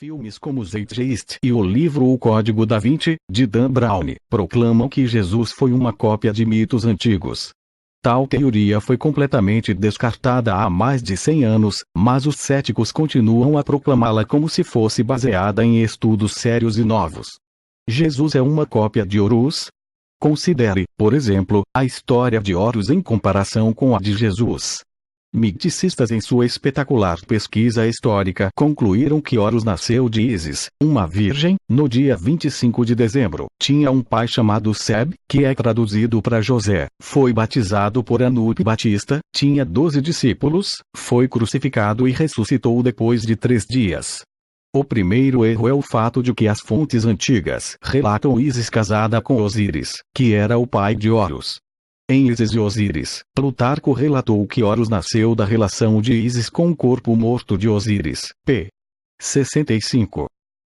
Filmes como Zeitgeist e o livro O Código da Vinci, de Dan Brown, proclamam que Jesus foi uma cópia de mitos antigos. Tal teoria foi completamente descartada há mais de 100 anos, mas os céticos continuam a proclamá-la como se fosse baseada em estudos sérios e novos. Jesus é uma cópia de Horus? Considere, por exemplo, a história de Horus em comparação com a de Jesus. Miticistas em sua espetacular pesquisa histórica concluíram que Horus nasceu de Ísis, uma virgem, no dia 25 de dezembro. Tinha um pai chamado Seb, que é traduzido para José, foi batizado por Anup Batista, tinha 12 discípulos, foi crucificado e ressuscitou depois de 3 dias. O primeiro erro é o fato de que as fontes antigas relatam Ísis casada com Osíris, que era o pai de Horus. Em Ísis e Osíris, Plutarco relatou que Horus nasceu da relação de Ísis com o corpo morto de Osíris, p. 65.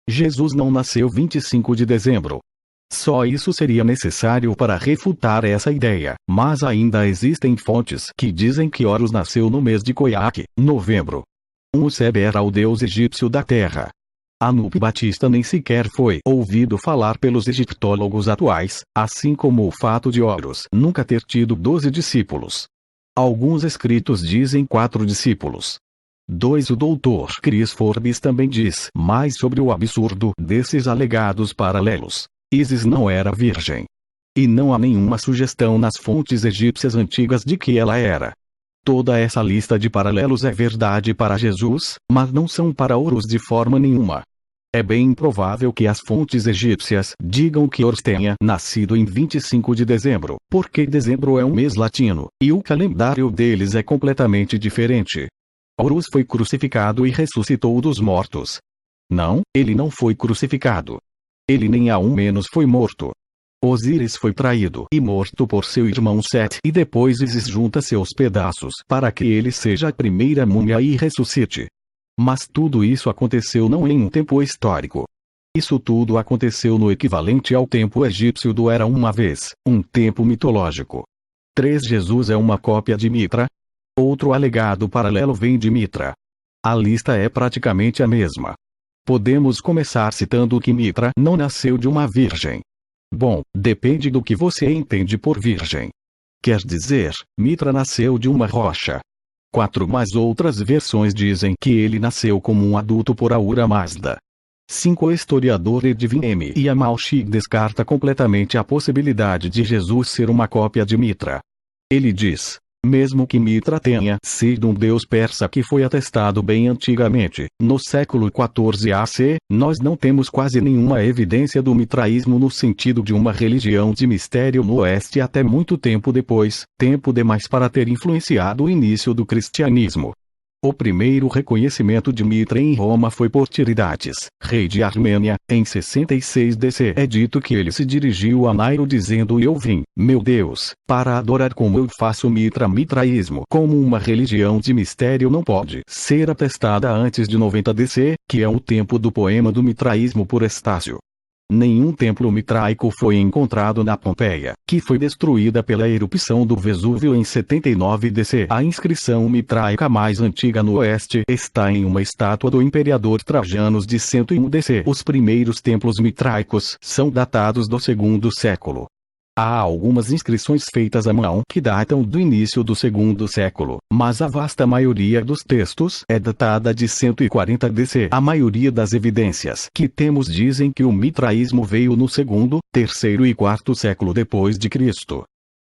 Jesus não nasceu 25 de dezembro. Só isso seria necessário para refutar essa ideia, mas ainda existem fontes que dizem que Horus nasceu no mês de Coiaque, novembro. Seb era o deus egípcio da terra. Anup Batista nem sequer foi ouvido falar pelos egiptólogos atuais, assim como o fato de Horus nunca ter tido 12 discípulos. Alguns escritos dizem 4 discípulos. 2 O Dr. Chris Forbes também diz mais sobre o absurdo desses alegados paralelos. Ísis não era virgem. E não há nenhuma sugestão nas fontes egípcias antigas de que ela era. Toda essa lista de paralelos é verdade para Jesus, mas não são para Horus de forma nenhuma. É bem improvável que as fontes egípcias digam que Horus tenha nascido em 25 de dezembro, porque dezembro é um mês latino, e o calendário deles é completamente diferente. Horus foi crucificado e ressuscitou dos mortos. Não, ele não foi crucificado. Ele nem ao menos foi morto. Osíris foi traído e morto por seu irmão Sete e depois Ísis junta seus pedaços para que ele seja a primeira múmia e ressuscite. Mas tudo isso aconteceu não em um tempo histórico. Isso tudo aconteceu no equivalente ao tempo egípcio do era uma vez, um tempo mitológico. 3 Jesus é uma cópia de Mitra? Outro alegado paralelo vem de Mitra. A lista é praticamente a mesma. Podemos começar citando que Mitra não nasceu de uma virgem. Bom, depende do que você entende por virgem. Quer dizer, Mitra nasceu de uma rocha. 4 Mas outras versões dizem que ele nasceu como um adulto por Ahura Mazda. 5 O historiador Edwin M. Yamauchi descarta completamente a possibilidade de Jesus ser uma cópia de Mitra. Ele diz: mesmo que Mitra tenha sido um deus persa que foi atestado bem antigamente, no século XIV AC, nós não temos quase nenhuma evidência do mitraísmo no sentido de uma religião de mistério no Oeste até muito tempo depois, tempo demais para ter influenciado o início do cristianismo. O primeiro reconhecimento de Mitra em Roma foi por Tiridates, rei de Armênia, em 66 DC. É dito que ele se dirigiu a Nairo dizendo: eu vim, meu Deus, para adorar como eu faço Mitra. Mitraísmo como uma religião de mistério não pode ser atestada antes de 90 DC, que é o tempo do poema do mitraísmo por Estácio. Nenhum templo mitraico foi encontrado na Pompeia, que foi destruída pela erupção do Vesúvio em 79 DC. A inscrição mitraica mais antiga no Oeste está em uma estátua do imperador Trajanos de 101 DC. Os primeiros templos mitraicos são datados do 2º século. Há algumas inscrições feitas à mão que datam do início do 2º século, mas a vasta maioria dos textos é datada de 140 DC. A maioria das evidências que temos dizem que o mitraísmo veio no 2º, 3º e 4º século depois de Cristo.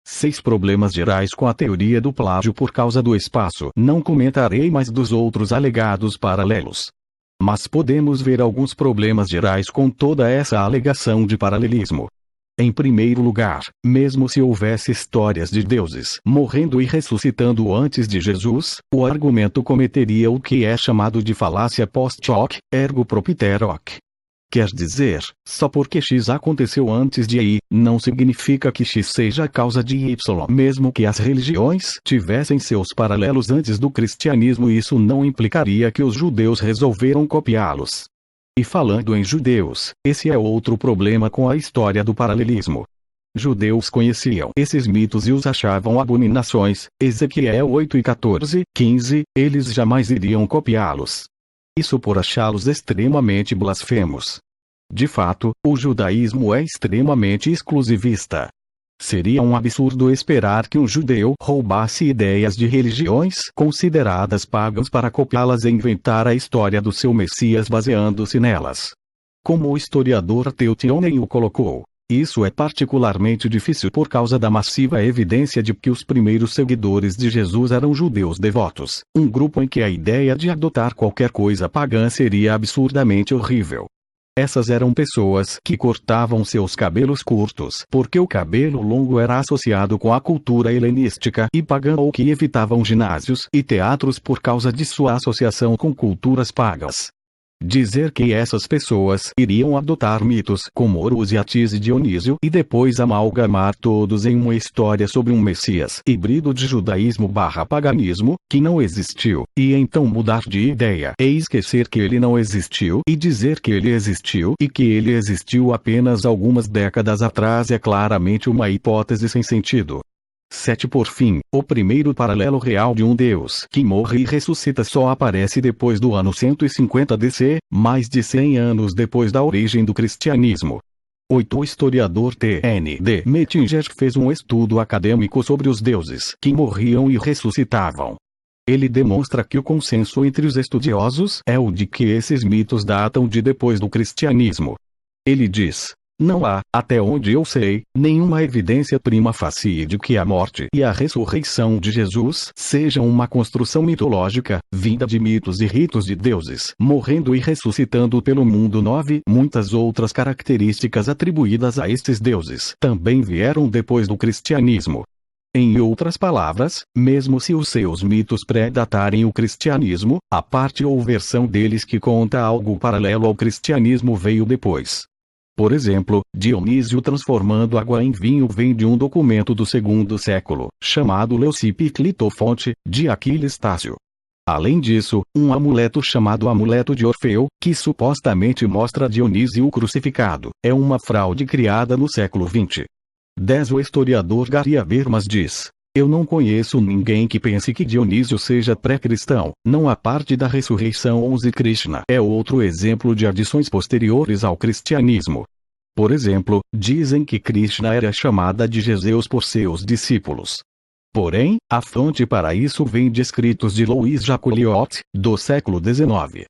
6 Problemas gerais com a teoria do plágio por causa do espaço. Não comentarei mais dos outros alegados paralelos. Mas podemos ver alguns problemas gerais com toda essa alegação de paralelismo. Em primeiro lugar, mesmo se houvesse histórias de deuses morrendo e ressuscitando antes de Jesus, o argumento cometeria o que é chamado de falácia post hoc, ergo propter hoc. Quer dizer, só porque X aconteceu antes de Y, não significa que X seja a causa de Y. Mesmo que as religiões tivessem seus paralelos antes do cristianismo, isso não implicaria que os judeus resolveram copiá-los. E falando em judeus, esse é outro problema com a história do paralelismo. Judeus conheciam esses mitos e os achavam abominações, Ezequiel 8 e 14, 15, eles jamais iriam copiá-los. isso por achá-los extremamente blasfemos. De fato, o judaísmo é extremamente exclusivista. Seria um absurdo esperar que um judeu roubasse ideias de religiões consideradas pagãs para copiá-las e inventar a história do seu Messias baseando-se nelas. Como o historiador ateu Tionnen o colocou, isso é particularmente difícil por causa da massiva evidência de que os primeiros seguidores de Jesus eram judeus devotos, um grupo em que a ideia de adotar qualquer coisa pagã seria absurdamente horrível. Essas eram pessoas que cortavam seus cabelos curtos porque o cabelo longo era associado com a cultura helenística e pagã, ou que evitavam ginásios e teatros por causa de sua associação com culturas pagas. Dizer que essas pessoas iriam adotar mitos como Horus e Atis e Dionísio e depois amalgamar todos em uma história sobre um Messias híbrido de judaísmo/paganismo, que não existiu, e então mudar de ideia e esquecer que ele não existiu e dizer que ele existiu e que ele existiu apenas algumas décadas atrás é claramente uma hipótese sem sentido. 7. Por fim, o primeiro paralelo real de um Deus que morre e ressuscita só aparece depois do ano 150 DC, mais de 100 anos depois da origem do cristianismo. 8. O historiador T.N.D. Mettinger fez um estudo acadêmico sobre os deuses que morriam e ressuscitavam. Ele demonstra que o consenso entre os estudiosos é o de que esses mitos datam de depois do cristianismo. Ele diz: não há, até onde eu sei, nenhuma evidência prima facie de que a morte e a ressurreição de Jesus sejam uma construção mitológica, vinda de mitos e ritos de deuses, morrendo e ressuscitando pelo mundo. 9. Muitas outras características atribuídas a estes deuses também vieram depois do cristianismo. Em outras palavras, mesmo se os seus mitos predatarem o cristianismo, a parte ou versão deles que conta algo paralelo ao cristianismo veio depois. Por exemplo, Dionísio transformando água em vinho vem de um documento do 2º século, chamado Leucippe Clitofonte, de Aquiles Tácio. Além disso, um amuleto chamado Amuleto de Orfeu, que supostamente mostra Dionísio crucificado, é uma fraude criada no século XX. 10. O historiador Gary Habermas diz: eu não conheço ninguém que pense que Dionísio seja pré-cristão. Não há parte da ressurreição. 11. Krishna é outro exemplo de adições posteriores ao cristianismo. Por exemplo, dizem que Krishna era chamada de Jesus por seus discípulos. Porém, a fonte para isso vem de escritos de Louis Jacoliot, do século XIX.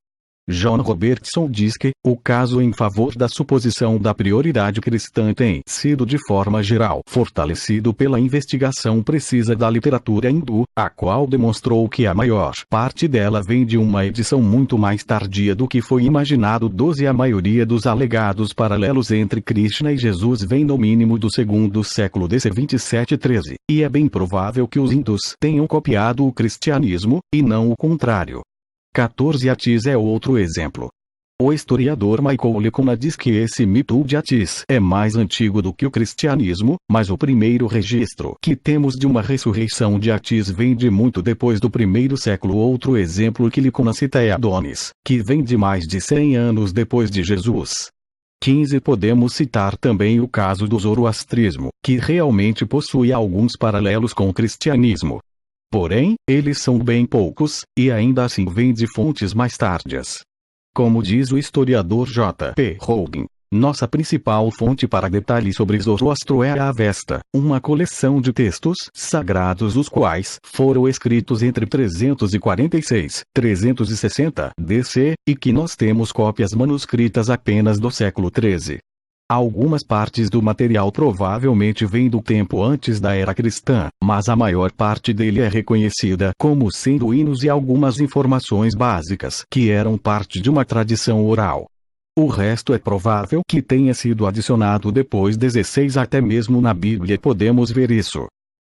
John Robertson diz que o caso em favor da suposição da prioridade cristã tem sido de forma geral fortalecido pela investigação precisa da literatura hindu, a qual demonstrou que a maior parte dela vem de uma edição muito mais tardia do que foi imaginado. 12. A maioria dos alegados paralelos entre Krishna e Jesus vem no mínimo do 2º século DC. 27. 13. E é bem provável que os hindus tenham copiado o cristianismo, e não o contrário. 14. Atis é outro exemplo. O historiador Michael Licona diz que esse mito de Atis é mais antigo do que o cristianismo, mas o primeiro registro que temos de uma ressurreição de Atis vem de muito depois do 1º século. Outro exemplo que Licona cita é Adonis, que vem de mais de 100 anos depois de Jesus. 15. Podemos citar também o caso do zoroastrismo, que realmente possui alguns paralelos com o cristianismo. Porém, eles são bem poucos, e ainda assim vêm de fontes mais tardias. Como diz o historiador J. P. Holding, nossa principal fonte para detalhes sobre Zoroastro é a Avesta, uma coleção de textos sagrados os quais foram escritos entre 346 e 360 DC, e que nós temos cópias manuscritas apenas do século XIII. Algumas partes do material provavelmente vêm do tempo antes da era cristã, mas a maior parte dele é reconhecida como sendo hinos e algumas informações básicas que eram parte de uma tradição oral. O resto é provável que tenha sido adicionado depois. 16. Até mesmo na Bíblia podemos ver isso.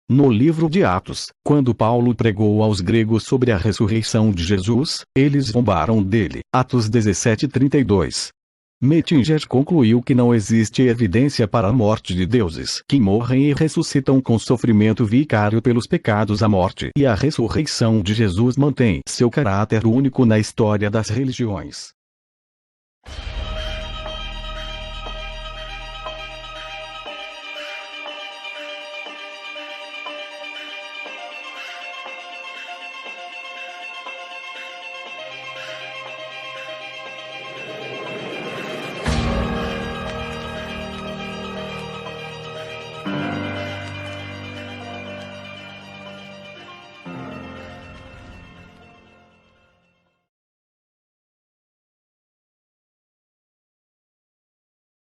No livro de Atos, quando Paulo pregou aos gregos sobre a ressurreição de Jesus, eles zombaram dele. Atos 17:32. Mettinger concluiu que não existe evidência para a morte de deuses que morrem e ressuscitam com sofrimento vicário pelos pecados. A morte e a ressurreição de Jesus mantém seu caráter único na história das religiões.